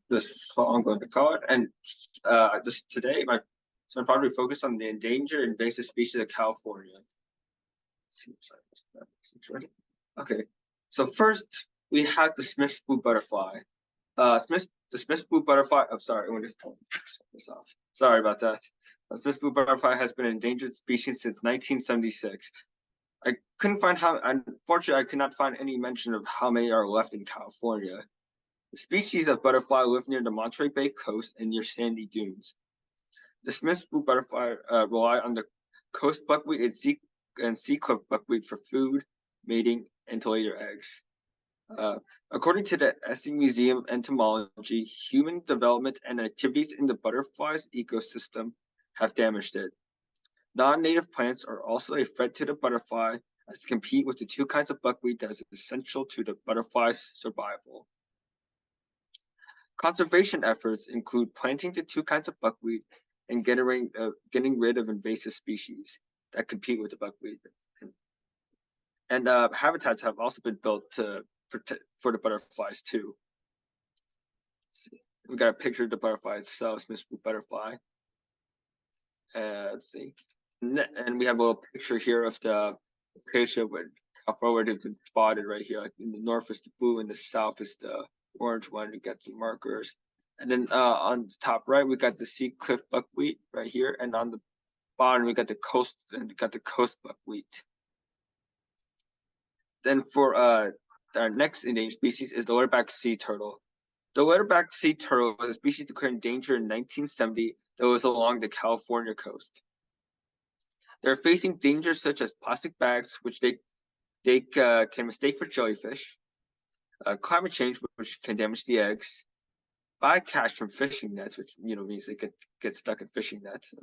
This I'm going to call it, and just today, I'm probably focused on the endangered invasive species of California. Okay, so first we have the Smith's blue butterfly. The Smith's blue butterfly. I'm sorry, I'm going to turn this off. Sorry about that. The Smith's blue butterfly has been an endangered species since 1976. I couldn't find how. Unfortunately, I could not find any mention of how many are left in California. The species of butterfly live near the Monterey Bay coast and near sandy dunes. The Smith's blue butterfly rely on the coast buckwheat and sea cliff buckwheat for food, mating, and to lay their eggs. According to the Essing Museum of Entomology, human development and activities in the butterfly's ecosystem have damaged it. Non-native plants are also a threat to the butterfly as they compete with the two kinds of buckwheat that is essential to the butterfly's survival. Conservation efforts include planting the two kinds of buckwheat and getting rid of invasive species that compete with the buckwheat. And habitats have also been built for the butterflies too. Let's see. We got a picture of the butterfly itself, Smith's blue butterfly. Let's see. And we have a little picture here of the location how far they've been spotted right here. Like in the north is the blue, and the south is the orange one. We got some markers. And then on the top right, we got the sea cliff buckwheat right here. And on the bottom, we got the coast buckwheat. Then for our next endangered species is the leatherback sea turtle. The leatherback sea turtle was a species declared endangered in 1970 that was along the California coast. They're facing dangers such as plastic bags, which they can mistake for jellyfish, climate change, which can damage the eggs, bycatch from fishing nets, which means they get stuck in fishing nets,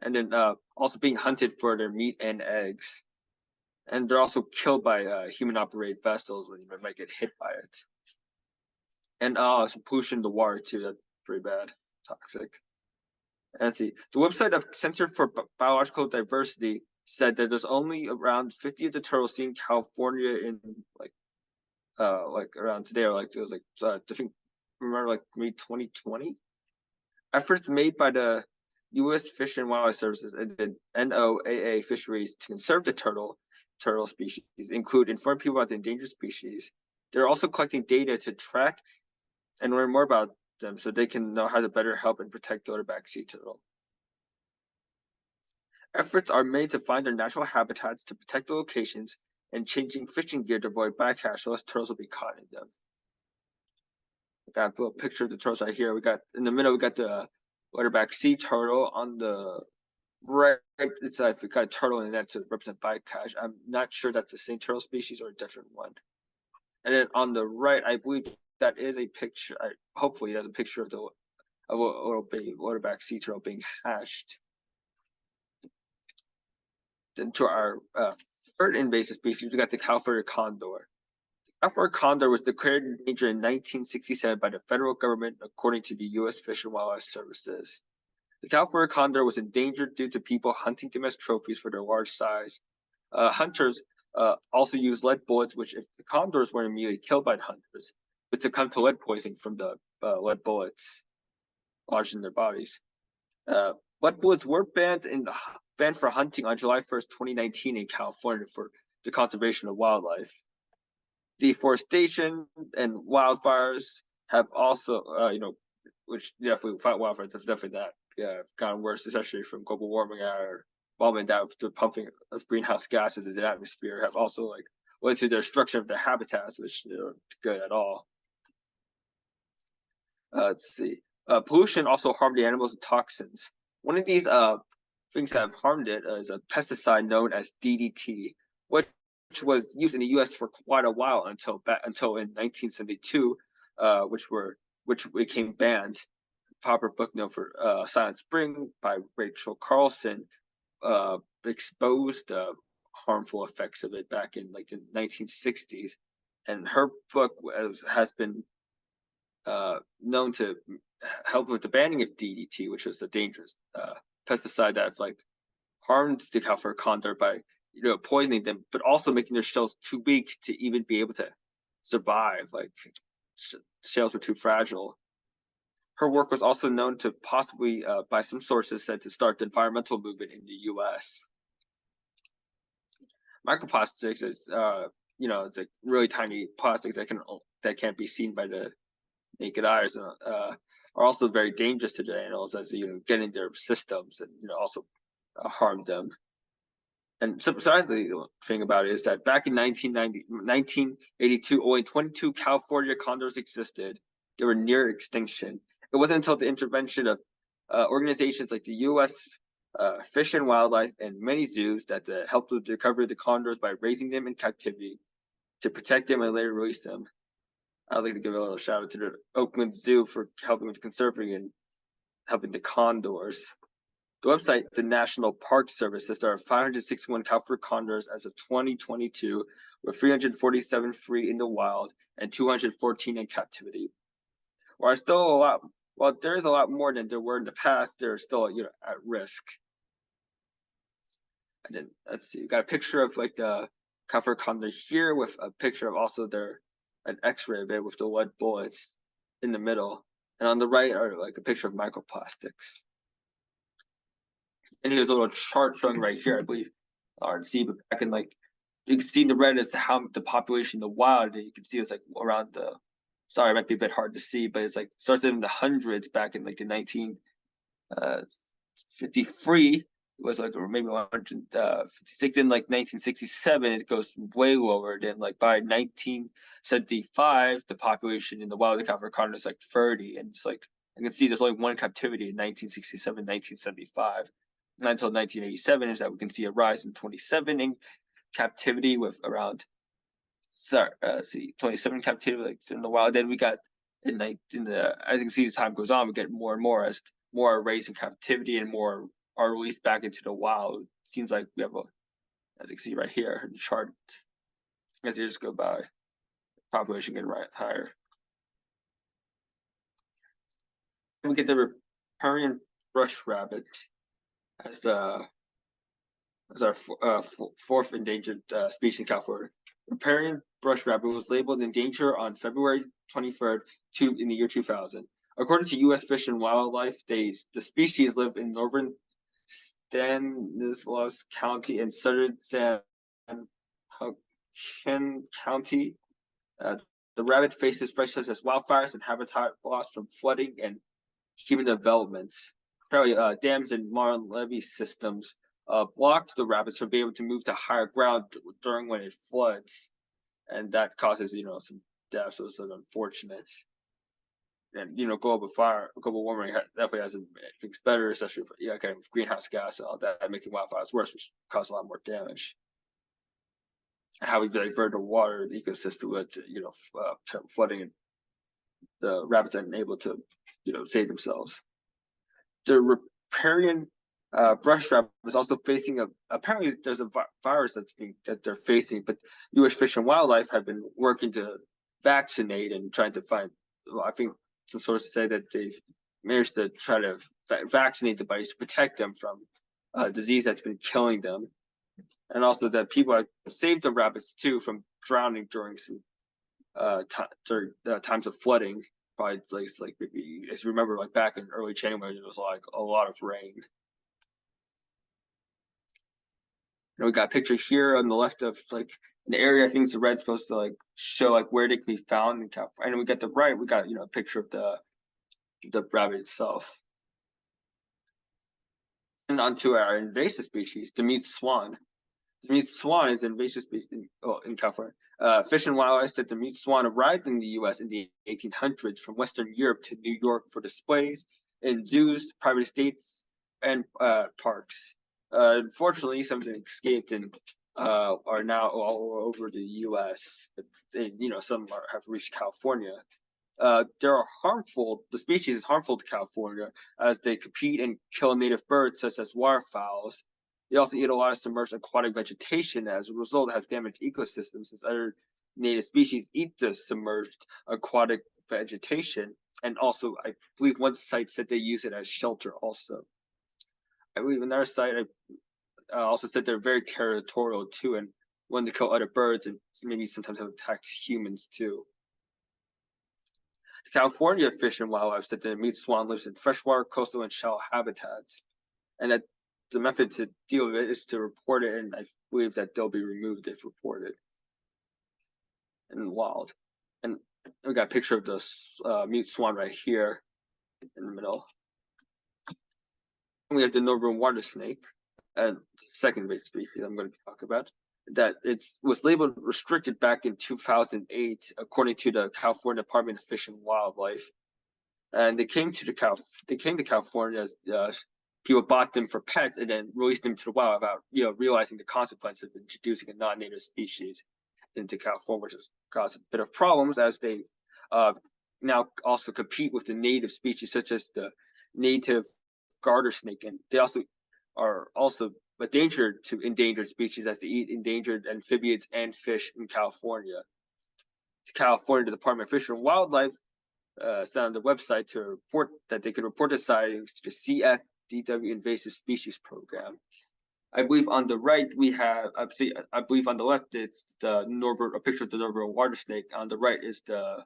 and then also being hunted for their meat and eggs. And they're also killed by human-operated vessels when you might get hit by it. And some pollution in the water too. That's pretty bad, toxic. And let's see, the website of Center for Biological Diversity said that there's only around 50 of the turtles seen in California in like around today, or like it was like I think remember like maybe 2020. Efforts made by the U.S. Fish and Wildlife Services and the NOAA Fisheries to conserve the turtle species include informing people about the endangered species. They're also collecting data to track and learn more about them so they can know how to better help and protect the leatherback sea turtle. Efforts are made to find their natural habitats, to protect the locations, and changing fishing gear to avoid bycatch so less turtles will be caught in them. I got a picture of the turtles right here. We got in the middle, we got the leatherback sea turtle. On the right, it's we got a turtle in that to represent bycatch. I'm not sure that's the same turtle species or a different one. And then on the right, I believe that is a picture. Hopefully, that's a picture of a little baby leatherback sea turtle being hatched. Then to our third invasive species, we got the California condor. The California condor was declared endangered in 1967 by the federal government, according to the U.S. Fish and Wildlife Services. The California condor was endangered due to people hunting them as trophies for their large size. Hunters also use lead bullets, which if the condors weren't immediately killed by the hunters, would succumb to lead poisoning from the lead bullets lodged in their bodies. Lead bullets were banned for hunting on July 1st, 2019 in California for the conservation of wildlife. Deforestation and wildfires have also, which definitely fight wildfires. That's definitely that gotten worse, especially from global warming or involvement that the pumping of greenhouse gases in the atmosphere have also led to the destruction of their habitats, which aren't good at all. Let's see. Pollution also harmed the animals with toxins. One of these things that have harmed it is a pesticide known as DDT, which was used in the U.S. for quite a while until in 1972, which became banned. Proper book known for Silent Spring by Rachel Carlson exposed the harmful effects of it back in the 1960s, and her book has been known to help with the banning of DDT, which was a dangerous pesticide that harmed the California condor by poisoning them, but also making their shells too weak to even be able to survive. shales were too fragile. Her work was also known to possibly, by some sources, said to start the environmental movement in the U.S. Microplastics is, it's like really tiny plastics that can't be seen by the naked eyes, are also very dangerous to the animals as get in their systems and also harm them. And besides, the thing about it is that back in 1982, only 22 California condors existed. They were near extinction. It wasn't until the intervention of organizations like the U.S. Fish and Wildlife and many zoos that helped with the recovery of the condors by raising them in captivity to protect them and later release them. I'd like to give a little shout out to the Oakland Zoo for helping with conserving and helping the condors. The website, the National Park Service, says there are 561 California condors as of 2022, with 347 free in the wild and 214 in captivity. While there is a lot more than there were in the past, they're still at risk. And then let's see, we got a picture of like the California condor here with a picture of also an X-ray of it with the lead bullets in the middle, and on the right are like a picture of microplastics. And here's a little chart showing right here, I believe, hard to see, but back in you can see in the red is how the population in the wild, and you can see it's like around sorry, it might be a bit hard to see, but it's like starts in the hundreds back in like the 1953. It was like, or maybe 156 in like 1967, it goes way lower. Then like by 1975, the population in the wild of the California condor is like 30, and it's like I can see there's only one captivity in 1967, 1975. Until 1987 is that we can see a rise in 27 in captivity with around 27 captivity like in the wild. Then we got as you can see as time goes on, we get more and more as more are raised in captivity and more are released back into the wild. It seems like we have as you can see right here in the chart, as years go by, population getting higher. We get the riparian brush rabbit as our fourth endangered species in California. Riparian brush rabbit was labeled in danger on February 23rd in the year 2000. According to U.S. Fish and Wildlife, the species live in northern Stanislaus County and southern San Joaquin County. The rabbit faces threats such as wildfires and habitat loss from flooding and human development. Apparently, dams and marine levee systems blocked the rabbits from being able to move to higher ground during when it floods, and that causes some deaths. So it's unfortunate. And global warming definitely hasn't made things better, especially for with greenhouse gas and all that, making wildfires worse, which cause a lot more damage. And how we divert the water, the ecosystem with flooding, and the rabbits are unable to save themselves. The riparian brush rabbit is also facing apparently there's a virus that they're facing, but U.S. Fish and Wildlife have been working to vaccinate and trying to find. Well, I think some sources say that they've managed to try to vaccinate the buddies to protect them from a disease that's been killing them, and also that people have saved the rabbits too from drowning during some times of flooding. Probably like maybe if you remember, like back in early January, there was like a lot of rain. We got a picture here on the left of like an area I think the red's supposed to like show like where they can be found in California. And we got the right, we got a picture of the rabbit itself. And onto our invasive species, the mute swan. The mute swan is an invasive species in California. Fish and Wildlife said the mute swan arrived in the U.S. in the 1800s from Western Europe to New York for displays in zoos, private estates, and parks. Unfortunately, some of them escaped and are now all over the U.S. Some have reached California. The species is harmful to California as they compete and kill native birds such as waterfowls. They also eat a lot of submerged aquatic vegetation. As a result, have damaged ecosystems since other native species eat the submerged aquatic vegetation. And also, I believe one site said they use it as shelter also. I believe another site also said they're very territorial too and want to kill other birds and maybe sometimes have attacked humans too. The California Fish and Wildlife said that meat swan lives in freshwater, coastal, and shallow habitats, and that the method to deal with it is to report it, and I believe that they'll be removed if reported in the wild. And we got a picture of the meat swan right here in the middle. And we have the northern water snake, and second big species I'm going to talk about. That was labeled restricted back in 2008, according to the California Department of Fish and Wildlife. And they came to California as people bought them for pets and then released them to the wild without realizing the consequence of introducing a non-native species into California, which has caused a bit of problems as they now also compete with the native species such as the native garter snake, and they are also a danger to endangered species as they eat endangered amphibians and fish in California. The California Department of Fish and Wildlife sent on the website to report that they could report the sightings to the CFDW Invasive Species Program. I believe on the right we have, I believe on the left it's a picture of the northern water snake. On the right is the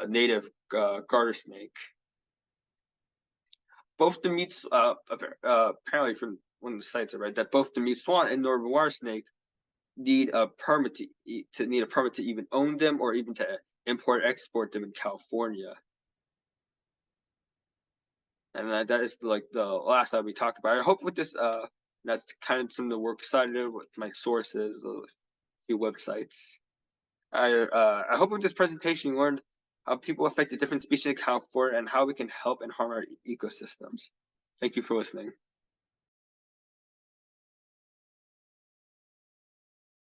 native garter snake. Both the meat, apparently from one of the sites I read, that both the meat swan and northern water snake need a permit to even own them or even to import export them in California. And that is like the last that we talked about. I hope with this, that's kind of some of the work cited with my sources, a few websites. I hope with this presentation you learned how people affect the different species in California and how we can help and harm our ecosystems. Thank you for listening.